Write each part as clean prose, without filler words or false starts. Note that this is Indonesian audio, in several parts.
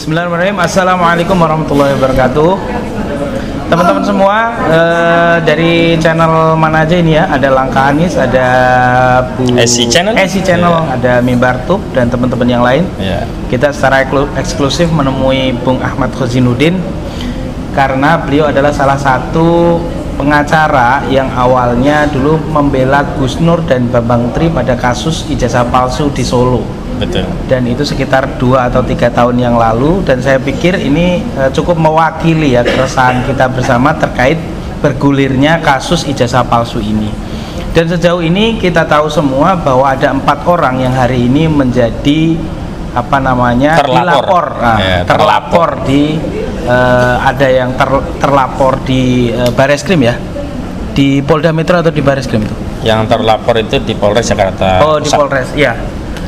Bismillahirrahmanirrahim. Assalamualaikum warahmatullahi wabarakatuh. Teman-teman semua, dari channel mana aja ini ya? Ada Langkah Anis, ada Bu SC Channel, ada Mimbar Tube dan teman-teman yang lain. Kita secara eksklusif menemui Bung Ahmad Khozinuddin karena beliau adalah salah satu pengacara yang awalnya dulu membela Gus Nur dan Bambang Tri pada kasus ijazah palsu di Solo. Betul. Dan itu sekitar 2 atau 3 tahun yang lalu, dan saya pikir ini cukup mewakili ya keresahan kita bersama terkait bergulirnya kasus ijazah palsu ini. Dan sejauh ini kita tahu semua bahwa ada 4 orang yang hari ini menjadi terlapor di ada yang terlapor di Bareskrim ya, di Polda Metro atau di Bareskrim itu? Yang terlapor itu di Polres Jakarta Pusat. Di Polres, ya,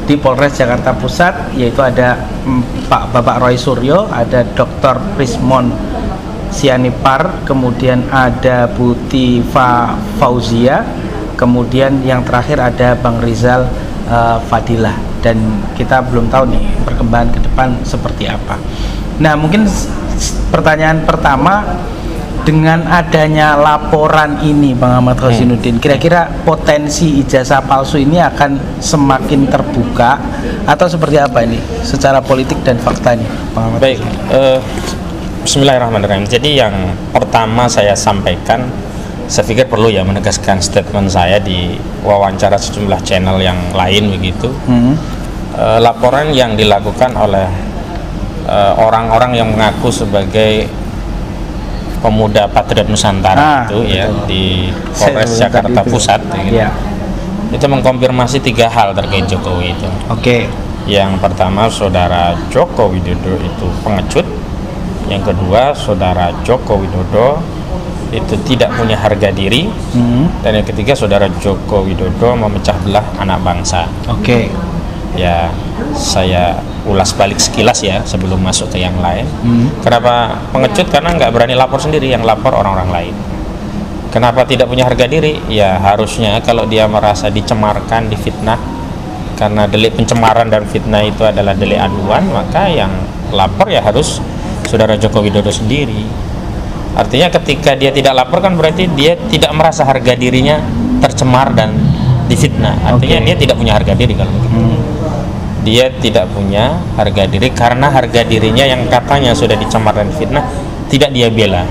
di Polres Jakarta Pusat, yaitu ada Bapak Roy Suryo, ada Dr. Prismon Sianipar, kemudian ada Bu Tifa Fauzia, kemudian yang terakhir ada Bang Rizal Fadilah, dan kita belum tahu nih perkembangan ke depan seperti apa. Nah, mungkin pertanyaan pertama, dengan adanya laporan ini Bang Ahmad Khozinuddin, kira-kira potensi ijazah palsu ini akan semakin terbuka atau seperti apa ini secara politik dan faktanya, Bang Ahmad? Baik, bismillahirrahmanirrahim. Jadi yang pertama saya sampaikan, saya pikir perlu ya menegaskan statement saya di wawancara sejumlah channel yang lain begitu. Laporan yang dilakukan oleh orang-orang yang mengaku sebagai pemuda Patriot Nusantara di Polres Jakarta Pusat gitu. Itu mengkonfirmasi 3 hal terkait Jokowi itu. Yang pertama, saudara Joko Widodo itu pengecut. Yang kedua, saudara Joko Widodo itu tidak punya harga diri. Dan yang ketiga, saudara Joko Widodo memecah belah anak bangsa. Ya, saya ulas balik sekilas ya sebelum masuk ke yang lain. Kenapa pengecut? Karena nggak berani lapor sendiri, yang lapor orang-orang lain. Kenapa tidak punya harga diri? Ya harusnya kalau dia merasa dicemarkan, difitnah, karena delik pencemaran dan fitnah itu adalah delik aduan, maka yang lapor ya harus saudara Joko Widodo sendiri. Artinya ketika dia tidak lapor kan berarti dia tidak merasa harga dirinya tercemar dan difitnah. Artinya dia tidak punya harga diri kalau begitu. Dia tidak punya harga diri karena harga dirinya yang katanya sudah dicemar dan fitnah tidak dia bela.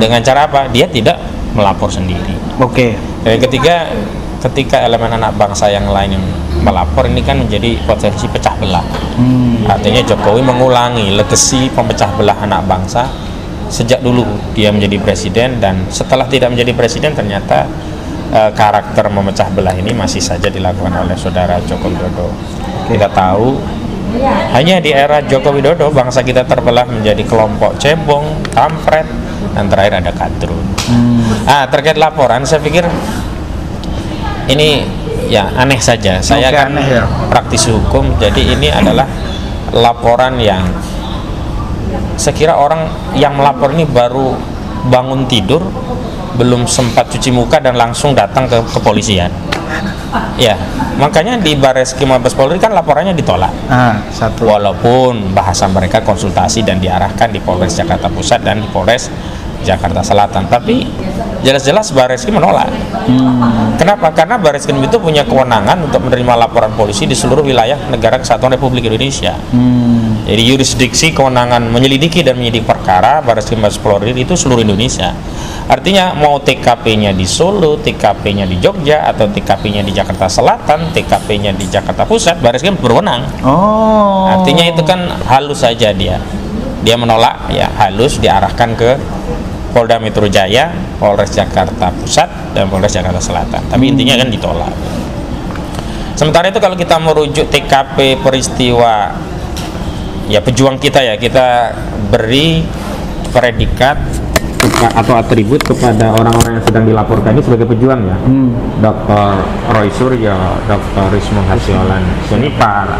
Dengan cara apa? Dia tidak melapor sendiri. Dan ketiga, ketika elemen anak bangsa yang lain yang melapor, ini kan menjadi potensi pecah belah. Artinya Jokowi mengulangi legacy pemecah belah anak bangsa sejak dulu dia menjadi presiden, dan setelah tidak menjadi presiden ternyata karakter memecah belah ini masih saja dilakukan oleh saudara Joko Widodo. Kita tahu hanya di era Joko Widodo bangsa kita terbelah menjadi kelompok cebong, kampret, dan terakhir ada kadrun. Terkait laporan, saya pikir ini ya aneh saja. Saya kan praktisi hukum, jadi ini adalah laporan yang saya kira orang yang melapor ini baru bangun tidur, belum sempat cuci muka dan langsung datang ke kepolisian. Ya, makanya di Bareskrim Mabes Polri kan laporannya ditolak. Walaupun bahasa mereka konsultasi dan diarahkan di Polres Jakarta Pusat dan di Polres Jakarta Selatan, tapi jelas-jelas Bareskrim menolak. Kenapa? Karena Bareskrim itu punya kewenangan untuk menerima laporan polisi di seluruh wilayah Negara Kesatuan Republik Indonesia. Jadi yurisdiksi kewenangan menyelidiki dan menyidik perkara Bareskrim Mabes Polri itu seluruh Indonesia. Artinya mau TKP-nya di Solo, TKP-nya di Jogja, atau TKP-nya di Jakarta Selatan, TKP-nya di Jakarta Pusat, Bareskrim berwenang. Artinya itu kan halus saja dia menolak, ya halus diarahkan ke Polda Metro Jaya, Polres Jakarta Pusat, dan Polres Jakarta Selatan. Tapi intinya kan ditolak. Sementara itu kalau kita merujuk TKP peristiwa ya pejuang kita, ya kita beri predikat atau atribut kepada orang-orang yang sedang dilaporkan ini sebagai pejuang ya. Dr. Roy Suryo, Dr. Prismon Sianipar,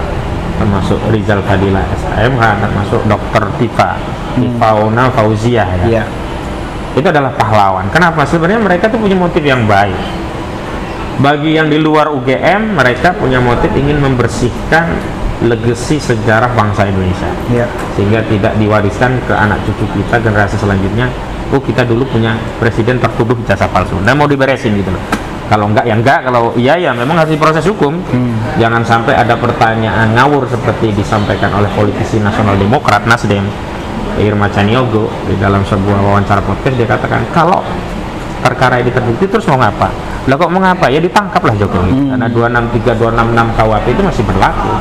termasuk Rizal Fadilah SHMH, termasuk Dr. Tifa Fauzia ya. Itu adalah pahlawan. Kenapa? Sebenarnya mereka tuh punya motif yang baik. Bagi yang di luar UGM, mereka punya motif ingin membersihkan legacy sejarah bangsa Indonesia, sehingga tidak diwariskan ke anak cucu kita generasi selanjutnya. Oh, kita dulu punya presiden tertuduh ijazah palsu, dan mau diberesin gitu loh. Kalau enggak ya enggak, kalau iya ya memang harus diproses hukum. Jangan sampai ada pertanyaan ngawur seperti disampaikan oleh politisi Nasional Demokrat Nasdem Irma Caniago di dalam sebuah wawancara podcast. Dia katakan kalau perkara ini terbukti terus mau ngapa? Lah kok mau ngapa? Ya ditangkaplah Jokowi. Karena 263, 266 KUHP itu masih berlaku.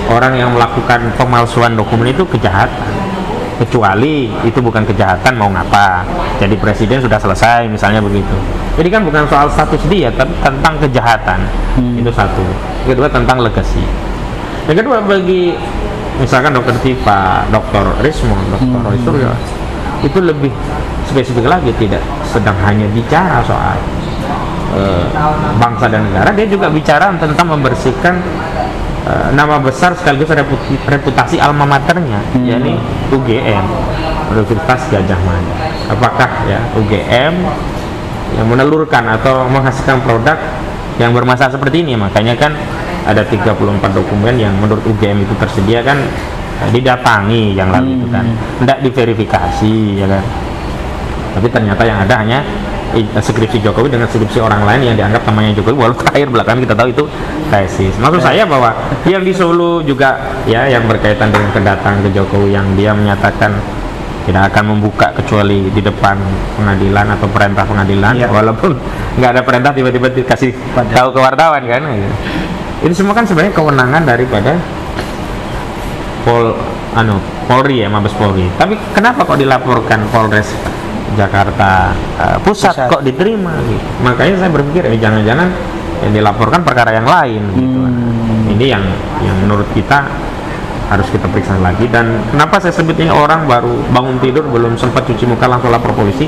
Orang yang melakukan pemalsuan dokumen itu kejahatan. Kecuali itu bukan kejahatan, mau ngapa? Jadi presiden sudah selesai misalnya begitu. Jadi kan bukan soal status dia, tapi tentang kejahatan. Itu satu. Yang kedua tentang legasi. Yang kedua bagi misalkan dokter Tifa, dokter Rismon, dokter Roy Suryo, itu lebih spesifik lagi, tidak sedang hanya bicara soal bangsa dan negara, dia juga bicara tentang membersihkan nama besar sekaligus reputasi alma maternya, yakni UGM, Universitas Gadjah Mada. Apakah ya UGM yang menelurkan atau menghasilkan produk yang bermasalah seperti ini? Makanya kan ada 34 dokumen yang menurut UGM itu tersedia kan didatangi yang lalu itu kan, tidak diverifikasi ya kan. Tapi ternyata yang ada hanya skripsi Jokowi dengan skripsi orang lain yang dianggap namanya Jokowi, walaupun akhir belakang kita tahu itu tesis. Maksud saya bahwa yang di Solo juga ya, yang berkaitan dengan kedatangan ke Jokowi, yang dia menyatakan tidak akan membuka kecuali di depan pengadilan atau perintah pengadilan, walaupun nggak ada perintah tiba-tiba dikasih tahu ke wartawan kan. Ini semua kan sebenarnya kewenangan daripada Polri ya, Mabes Polri. Tapi kenapa kok dilaporkan Polres Jakarta Pusat kok diterima gitu? Makanya saya berpikir jangan-jangan yang dilaporkan perkara yang lain gitu. Ini yang menurut kita harus kita periksa lagi. Dan kenapa saya sebutnya orang baru bangun tidur belum sempat cuci muka langsung lapor polisi?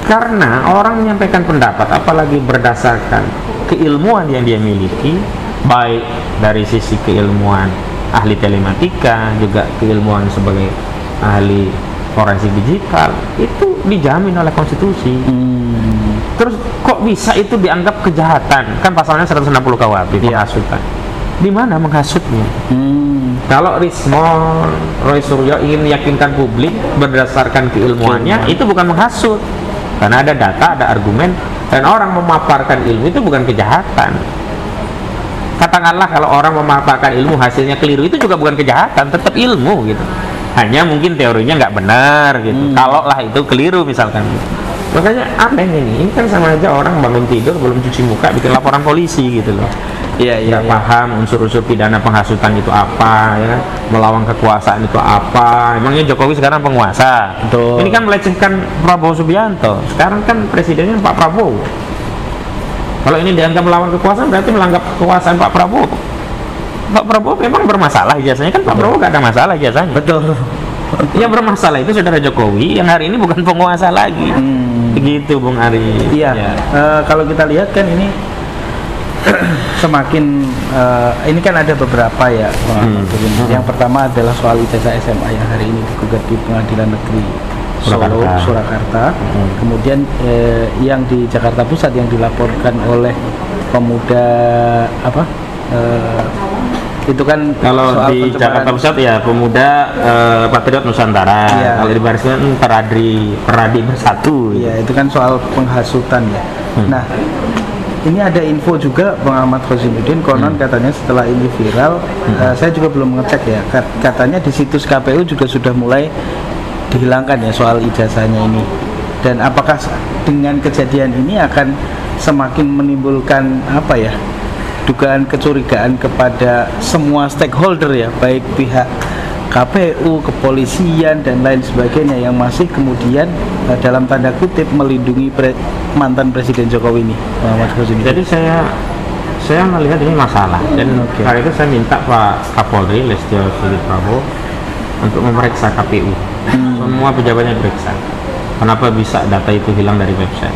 Karena orang menyampaikan pendapat, apalagi berdasarkan keilmuan yang dia miliki, baik dari sisi keilmuan ahli telematika, juga keilmuan sebagai ahli forensik digital, itu dijamin oleh konstitusi. Terus kok bisa itu dianggap kejahatan? Kan pasalnya 160 KUHP penghasutan. Di mana menghasutnya? Kalau Rismon, Roy Suryo ingin meyakinkan publik berdasarkan keilmuannya, itu bukan menghasut. Karena ada data, ada argumen, dan orang memaparkan ilmu itu bukan kejahatan. Katakanlah kalau orang memaparkan ilmu hasilnya keliru, itu juga bukan kejahatan, tetap ilmu gitu. Hanya mungkin teorinya nggak benar gitu. Kalau lah itu keliru misalkan. Makanya aneh ini kan sama aja orang bangun tidur belum cuci muka bikin laporan polisi gitu loh. Nggak paham unsur-unsur pidana penghasutan itu apa, ya, melawan kekuasaan itu apa. Emangnya Jokowi sekarang penguasa? Betul. Ini kan melecehkan Prabowo Subianto. Sekarang kan presidennya Pak Prabowo. Kalau ini dianggap melawan kekuasaan, berarti melanggar kekuasaan Pak Prabowo. Pak Prabowo memang bermasalah ijazahnya, kan Pak Prabowo gak ada masalah ijazahnya. Betul. Yang bermasalah itu saudara Jokowi yang hari ini bukan penguasa lagi. Begitu Bung Ari. Iya. Kalau kita lihat kan ini semakin ini kan ada beberapa ya. Yang pertama adalah soal ijazah SMA yang hari ini digugat di Pengadilan Negeri Solo, Surakarta. Kemudian yang di Jakarta Pusat yang dilaporkan oleh pemuda itu kan kalau di Jakarta Pusat ya pemuda Patriot Nusantara. Kalau di Baris kan Peradi Bersatu. Iya, itu kan soal penghasutan ya. Nah, ini ada info juga Bang Ahmad Khosimuddin, konon katanya setelah ini viral, saya juga belum mengecek ya, katanya di situs KPU juga sudah mulai dihilangkan ya soal ijazahnya ini. Dan apakah dengan kejadian ini akan semakin menimbulkan dugaan kecurigaan kepada semua stakeholder ya, baik pihak KPU, kepolisian dan lain sebagainya yang masih kemudian dalam tanda kutip melindungi mantan Presiden Jokowi ini, Muhammad Khosimuddin. Jadi saya melihat ini masalah, dan kali itu saya minta Pak Kapolri Listio Sigit Prabowo untuk memeriksa KPU. Semua pejabatnya diperiksa. Kenapa bisa data itu hilang dari website?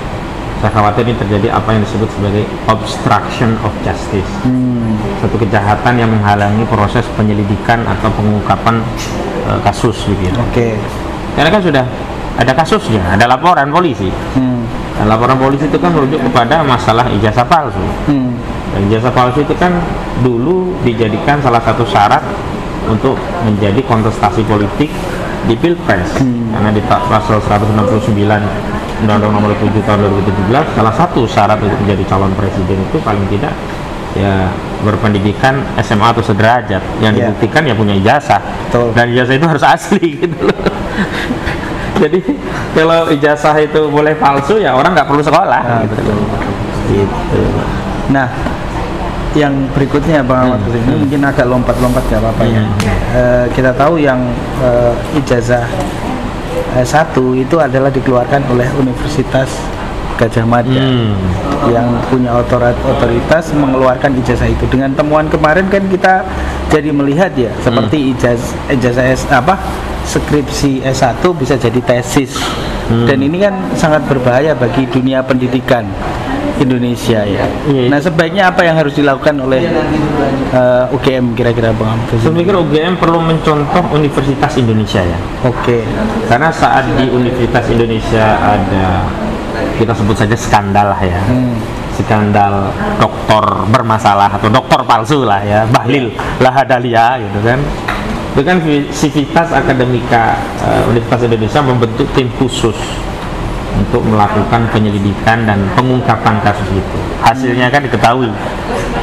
Saya khawatir ini terjadi apa yang disebut sebagai obstruction of justice, satu kejahatan yang menghalangi proses penyelidikan atau pengungkapan kasus gitu. Karena kan sudah ada kasusnya, ada laporan polisi. Dan laporan polisi itu kan merujuk kepada masalah ijazah palsu. Dan ijazah palsu itu kan dulu dijadikan salah satu syarat untuk menjadi kontestasi politik di Pilpres. Karena di pasal 169 Undang-Undang Nomor 7 Tahun 2017, salah satu syarat untuk menjadi calon presiden itu paling tidak ya berpendidikan SMA atau sederajat, yang dibuktikan ya punya ijazah. Dan ijazah itu harus asli gitu loh. Jadi kalau ijazah itu boleh palsu ya orang nggak perlu sekolah gitu. Nah, yang berikutnya Bang Ahmad ini mungkin agak lompat-lompat nggak apa-apa ya. Kita tahu yang ijazah S1 itu adalah dikeluarkan oleh Universitas Gadjah Mada yang punya otoritas mengeluarkan ijazah itu. Dengan temuan kemarin kan kita jadi melihat ya seperti ijazah skripsi S1 bisa jadi tesis. Dan ini kan sangat berbahaya bagi dunia pendidikan Indonesia ya. Nah, sebaiknya apa yang harus dilakukan oleh UGM kira-kira Bang Ahmad? Saya pikir UGM perlu mencontoh Universitas Indonesia ya. Karena saat di Universitas Indonesia ada, kita sebut saja skandal lah ya, skandal doktor bermasalah atau doktor palsu lah ya, Bahlil Lahadalia gitu kan. Itu kan Sivitas Akademika Universitas Indonesia membentuk tim khusus untuk melakukan penyelidikan dan pengungkapan kasus itu. Hasilnya kan diketahui,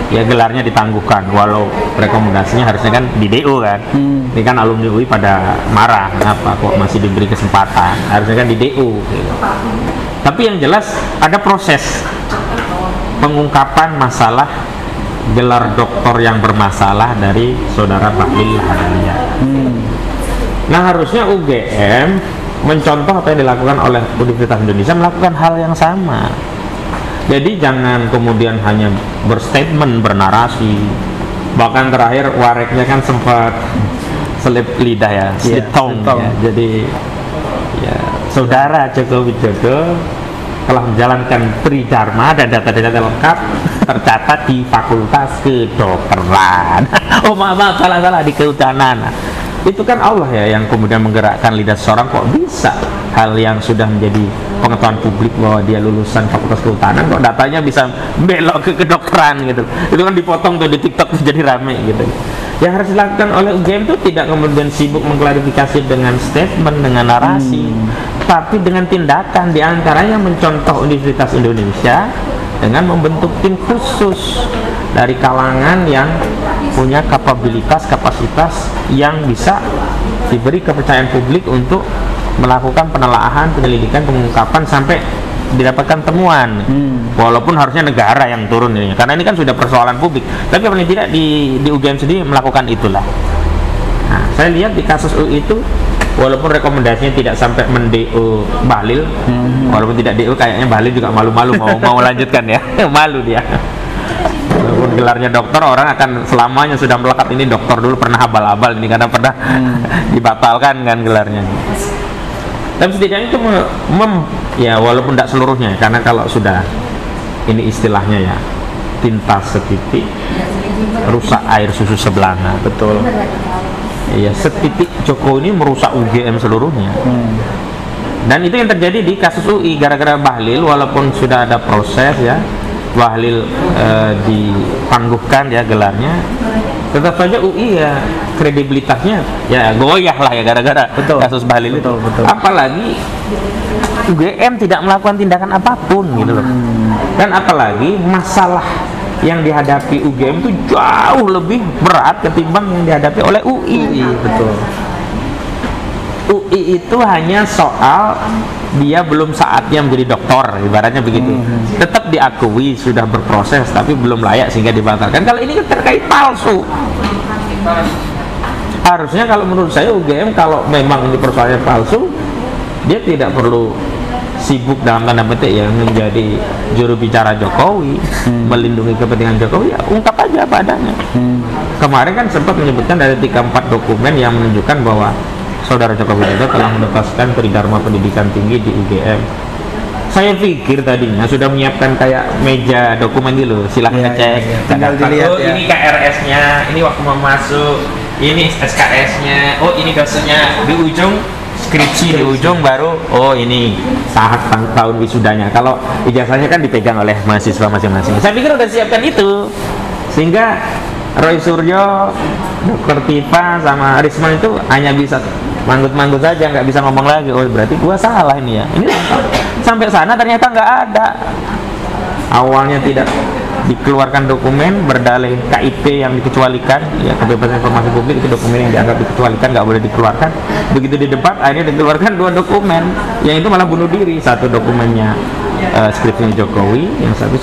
ya gelarnya ditangguhkan, walau rekomendasinya harusnya kan di DO kan. Ini kan alumni UI pada marah, kenapa kok masih diberi kesempatan, harusnya kan di DO gitu. Tapi yang jelas ada proses pengungkapan masalah gelar doktor yang bermasalah dari saudara Bahlil Lahadalia. Nah, harusnya UGM mencontoh apa yang dilakukan oleh Universitas Indonesia, melakukan hal yang sama. Jadi jangan kemudian hanya berstatement, bernarasi. Bahkan terakhir wareknya kan sempat selip lidah ya, slip tongue ya. Jadi ya, saudara Joko Widodo telah menjalankan tridharma dan data-data lengkap tercatat di Fakultas Kedokteran. Oh maaf, salah di Kehutanan. Itu kan Allah ya yang kemudian menggerakkan lidah seorang, kok bisa hal yang sudah menjadi pengetahuan publik bahwa dia lulusan Fakultas Kehutanan kok datanya bisa belok ke kedokteran gitu. Itu kan dipotong tuh di TikTok jadi rame gitu. Yang harus dilakukan oleh UGM itu tidak kemudian sibuk mengklarifikasi dengan statement, dengan narasi, tapi dengan tindakan, diantaranya mencontoh Universitas Indonesia dengan membentuk tim khusus dari kalangan yang punya kapasitas yang bisa diberi kepercayaan publik untuk melakukan penelaahan, penyelidikan, pengungkapan sampai didapatkan temuan. Walaupun harusnya negara yang turun ini, karena ini kan sudah persoalan publik. Tapi paling tidak di UGM sendiri melakukan itulah. Nah, saya lihat di kasus UI itu, walaupun rekomendasinya tidak sampai men-DO Bahlil, walaupun tidak DO, kayaknya Bahlil juga malu-malu mau lanjutkan ya, malu dia. Walaupun gelarnya dokter, orang akan selamanya sudah melekat ini dokter dulu, pernah abal-abal ini karena pernah dibatalkan kan gelarnya. Tapi setidaknya itu ya walaupun tidak seluruhnya, karena kalau sudah ini istilahnya ya tinta setitik rusak air susu sebelanga. Betul. Ya, setitik Joko ini merusak UGM seluruhnya. Dan itu yang terjadi di kasus UI, gara-gara Bahlil, walaupun sudah ada proses ya, Bahlil ditangguhkan ya gelarnya, tetap saja UI ya kredibilitasnya ya goyah lah ya gara-gara kasus Bahlil itu. Apalagi UGM tidak melakukan tindakan apapun gitu loh. Dan apalagi masalah yang dihadapi UGM itu jauh lebih berat ketimbang yang dihadapi oleh UI. UI itu hanya soal dia belum saatnya menjadi dokter, ibaratnya begitu. Tetap diakui sudah berproses tapi belum layak sehingga dibatalkan. Kalau ini terkait palsu, harusnya kalau menurut saya UGM kalau memang ini persoalannya palsu, dia tidak perlu sibuk dalam tanda petik ya menjadi juru bicara Jokowi, melindungi kepentingan Jokowi, ya ungkap aja apa adanya. Kemarin kan sempat menyebutkan ada 3-4 dokumen yang menunjukkan bahwa saudara Joko Widodo telah menuntaskan tridharma pendidikan tinggi di UGM. Saya pikir tadinya sudah menyiapkan kayak meja dokumen dulu, silahkan ngecek. Tinggal dilihat ya. Ini KRS-nya, ini waktu mau masuk, ini SKS-nya, oh ini dosennya di ujung, skripsi di ujung baru, oh ini saat tahun wisudanya. Kalau ijazahnya kan dipegang oleh mahasiswa masing-masing. Saya pikir udah siapkan itu, sehingga Roy Suryo, Dr. Tifa sama Risman itu hanya bisa manggut-manggut saja, nggak bisa ngomong lagi. Oh berarti gua salah ini ya. Ini sampai sana ternyata nggak ada. Awalnya tidak dikeluarkan dokumen berdalih KIP yang dikecualikan, ya kebebasan informasi publik itu dokumen yang dianggap dikecualikan, nggak boleh dikeluarkan. Begitu di debat akhirnya dikeluarkan 2 dokumen, yang itu malah bunuh diri. Satu dokumennya skripsinya Jokowi, yang satu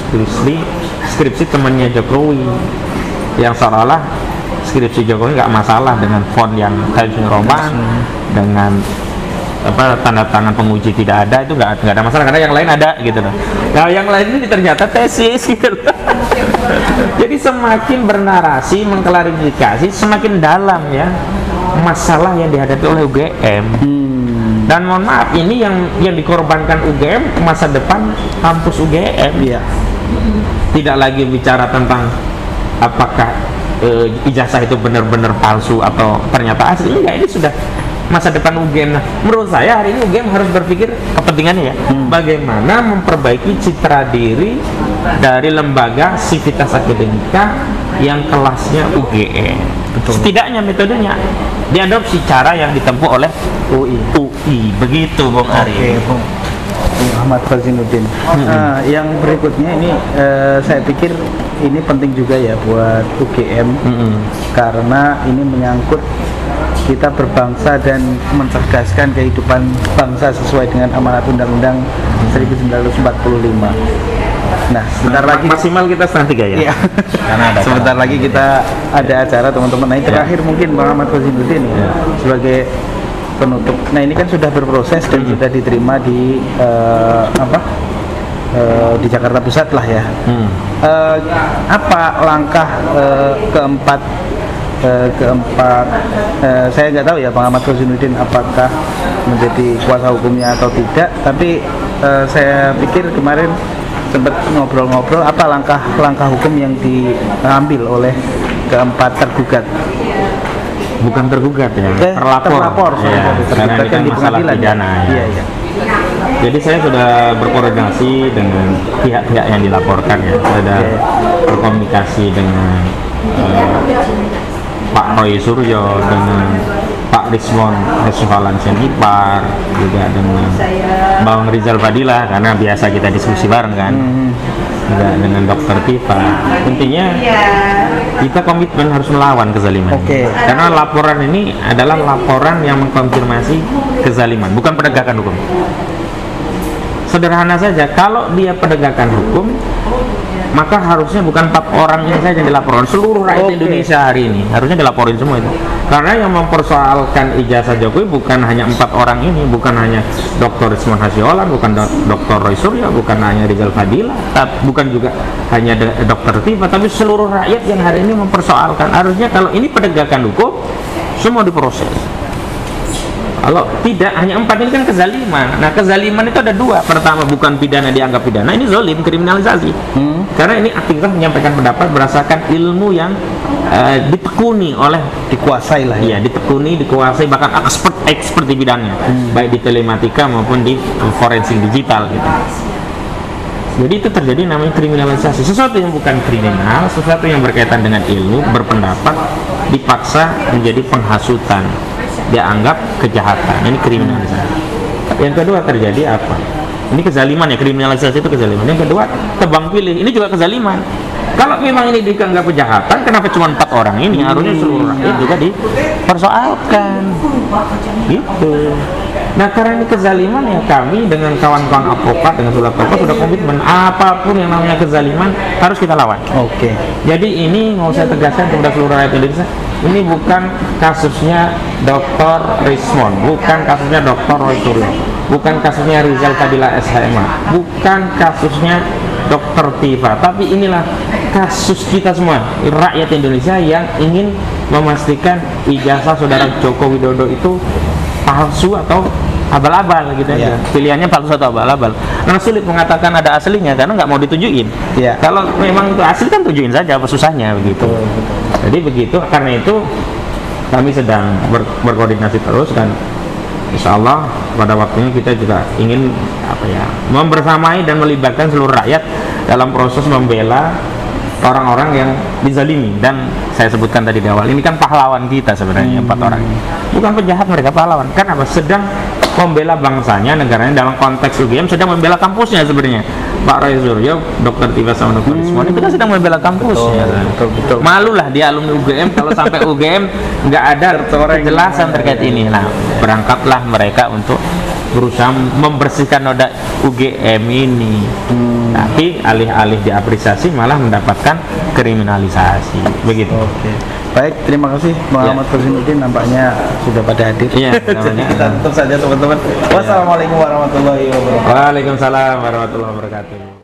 skripsi temannya Jokowi, yang seolah-olah skripsi Jokowi nggak masalah dengan font yang Times New Roman, dengan tanda tangan penguji tidak ada, itu nggak ada masalah karena yang lain ada gitu loh. Nah yang lain ini ternyata tesis gitu loh. Jadi semakin bernarasi, mengklarifikasi, semakin dalam ya masalah yang dihadapi oleh UGM. Dan mohon maaf, ini yang dikorbankan UGM masa depan kampus UGM ya. Tidak lagi bicara tentang apakah ijazah itu benar-benar palsu atau ternyata asli. Enggak, ini sudah masa depan UGM. Nah, menurut saya hari ini UGM harus berpikir kepentingannya ya, bagaimana memperbaiki citra diri dari lembaga sivitas akademika yang kelasnya UGM. Betul. Setidaknya metodenya diadopsi cara yang ditempuh oleh UI. Begitu Bung Ari. Bung Muhammad Fazinuddin. Yang berikutnya ini saya pikir ini penting juga ya buat UGM karena ini menyangkut kita berbangsa dan mencerdaskan kehidupan bangsa sesuai dengan amanat Undang-Undang 1945. Nah, sebentar lagi maksimal kita setengah 3 ya. Iya. Sebentar lagi kita ada acara teman-teman. Nah, terakhir mungkin Bang Ahmad Fazinuddin sebagai penutup. Nah, ini kan sudah berproses dan sudah diterima di di Jakarta Pusat lah ya. Apa langkah keempat saya nggak tahu ya Bang Ahmad Fazinuddin apakah menjadi kuasa hukumnya atau tidak, tapi saya pikir kemarin sempat ngobrol-ngobrol apa langkah hukum yang diambil oleh keempat tergugat. Bukan tergugat ya, terlapor ya, karena ini kan di masalah pidana ya. Iya. Jadi saya sudah berkoordinasi dengan pihak-pihak yang dilaporkan ya, sudah berkomunikasi dengan Pak Roy Suryo, dengan Pak Rismon Resvalan Senipar, juga dengan Bang Rizal Fadilah karena biasa kita diskusi bareng kan, juga dengan Dr. Tifa. Intinya kita komitmen harus melawan kezaliman. Karena laporan ini adalah laporan yang mengkonfirmasi kezaliman, bukan penegakan hukum. Sederhana saja, kalau dia penegakan hukum, maka harusnya bukan 4 orang ini saja yang dilaporkan, seluruh rakyat Indonesia hari ini harusnya dilaporin semua itu. Karena yang mempersoalkan ijazah Jokowi bukan hanya 4 orang ini, bukan hanya Dr. Rismon Hasyolan, bukan Dr. Roy Suryo, bukan hanya Rizal Fadilah, bukan juga hanya Dr. Tifa, tapi seluruh rakyat yang hari ini mempersoalkan. Harusnya kalau ini penegakan hukum, semua diproses. Kalau tidak, hanya 4 ini kan kezaliman. Nah, kezaliman itu ada 2. Pertama, bukan pidana dianggap pidana, ini zolim, kriminalisasi. Karena ini aktivitas menyampaikan pendapat berdasarkan ilmu yang ditekuni oleh, dikuasai lah ya. Iya, ditekuni, dikuasai, bahkan expert di bidangnya, baik di telematika maupun di forensik digital gitu. Jadi itu terjadi namanya kriminalisasi. Sesuatu yang bukan kriminal, sesuatu yang berkaitan dengan ilmu, berpendapat, dipaksa menjadi penghasutan, dianggap kejahatan. Ini kriminalisasi. Yang kedua terjadi apa? Ini kezaliman ya, kriminalisasi itu kezaliman. Yang kedua, tebang pilih. Ini juga kezaliman. Kalau memang ini dianggap kejahatan, kenapa cuma 4 orang ini? Harusnya seluruh rakyat juga dipersoalkan. Gitu. Nah, karena ini kezaliman ya, kami dengan kawan-kawan advokat, dengan saudara-saudara sudah komitmen apapun yang namanya kezaliman harus kita lawan. Jadi ini mau saya tegaskan kepada seluruh rakyat Indonesia, ini bukan kasusnya Dr. Rismon, bukan kasusnya Dr. Roy Suryo, bukan kasusnya Rizal Fadilah SHMA, bukan kasusnya Dr. Tifa, tapi inilah kasus kita semua, rakyat Indonesia yang ingin memastikan ijazah saudara Joko Widodo itu palsu atau abal-abal gitu ya. Pilihannya palsu atau abal-abal. Karena sulit mengatakan ada aslinya karena nggak mau ditunjukin. Kalau memang itu asli kan tunjukin saja, apa susahnya begitu. Jadi begitu, karena itu kami sedang berkoordinasi terus dan insya Allah pada waktunya kita juga ingin membersamai dan melibatkan seluruh rakyat dalam proses membela orang-orang yang dizalimi. Dan saya sebutkan tadi di awal, ini kan pahlawan kita sebenarnya, 4 orang ini. Bukan penjahat, mereka pahlawan. Kan apa? Sedang membela bangsanya, negaranya, dalam konteks UGM sedang membela kampusnya sebenarnya. Pak Roy Suryo, Dr. Tiba sama Dr. Ismon itu kan sedang membela kampusnya. Betul. Malulah dia alumni UGM kalau sampai UGM nggak ada kejelasan terkait ini. Nah, berangkatlah mereka untuk berusaha membersihkan noda UGM ini. Tapi alih-alih diapresiasi malah mendapatkan kriminalisasi. Begitu. Oke. Baik, terima kasih Muhammad Kursinuddin, nampaknya sudah pada hadir. Iya, jadi kita tutup saja teman-teman. Wassalamualaikum warahmatullahi wabarakatuh. Waalaikumsalam warahmatullahi wabarakatuh.